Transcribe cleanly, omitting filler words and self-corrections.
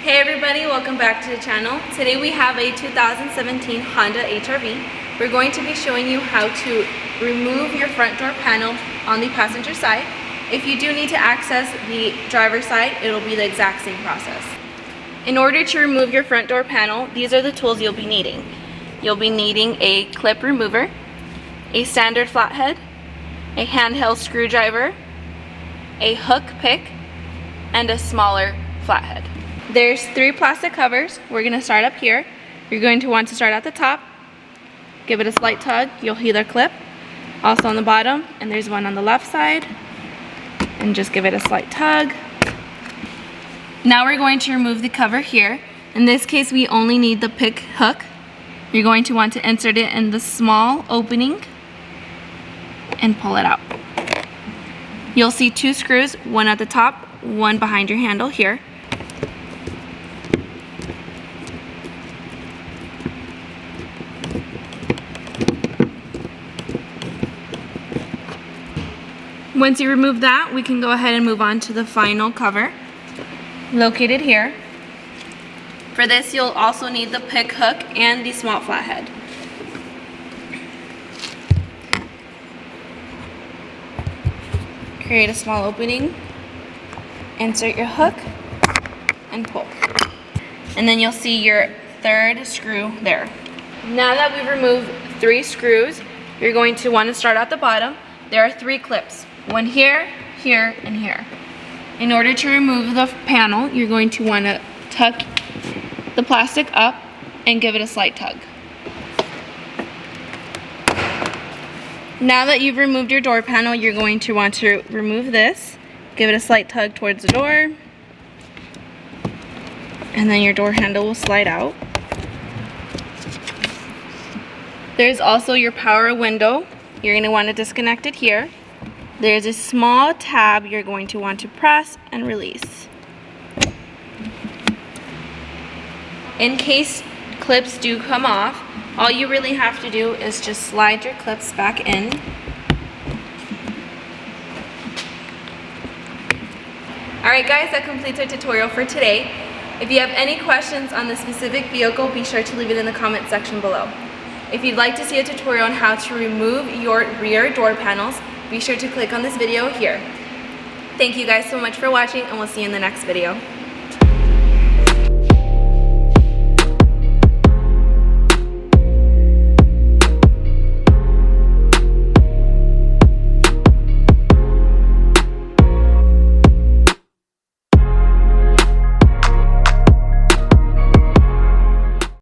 Hey everybody, welcome back to the channel. Today we have a 2017 Honda HRV. We're going to be showing you how to remove your front door panel on the passenger side. If you do need to access the driver's side, it'll be the exact same process. In order to remove your front door panel, these are the tools you'll be needing. You'll be needing a clip remover, a standard flathead, a handheld screwdriver, a hook pick, and a smaller flathead. There's 3 plastic covers. We're going to start up here. You're going to want to start at the top, give it a slight tug, you'll hear the clip. Also on the bottom, and there's one on the left side, and just give it a slight tug. Now we're going to remove the cover here. In this case we only need the pick hook. You're going to want to insert it in the small opening and pull it out. You'll see 2 screws, one at the top, one behind your handle here. Once you remove that, we can go ahead and move on to the final cover, located here. For this, you'll also need the pick hook and the small flathead. Create a small opening, insert your hook, and pull. And then you'll see your 3rd screw there. Now that we've removed 3 screws, you're going to want to start at the bottom. There are 3 clips. One here, here, and here. In order to remove the panel, you're going to want to tuck the plastic up and give it a slight tug. Now that you've removed your door panel, you're going to want to remove this, give it a slight tug towards the door, and then your door handle will slide out. There's also your power window. You're going to want to disconnect it here. There's a small tab you're going to want to press and release. In case clips do come off, all you really have to do is just slide your clips back in. Alright guys, that completes our tutorial for today. If you have any questions on the specific vehicle, be sure to leave it in the comment section below. If you'd like to see a tutorial on how to remove your rear door panels, be sure to click on this video here. Thank you guys so much for watching, and we'll see you in the next video.